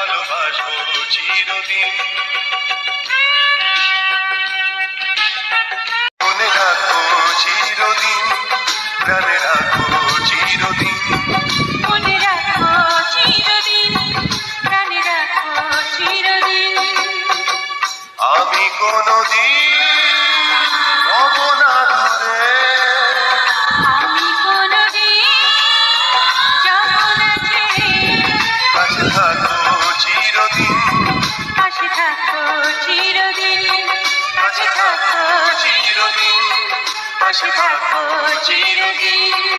ভালোবাসবো চিরদিন। মনে রাখবো চিরদিন, প্রাণে রাখবো চিরদিন। মনে রাখো চিরদিন, প্রাণে রাখো চিরদিন। আমি কোনদিন রব না দূরে, আমি কোনদিন যাব না ছেড়ে। কাছে থাকবো চিরদিন, পাশে থাকো চিরদিন, কাছে থাকবো চিরদিন, পাশে থাকো চিরদিন।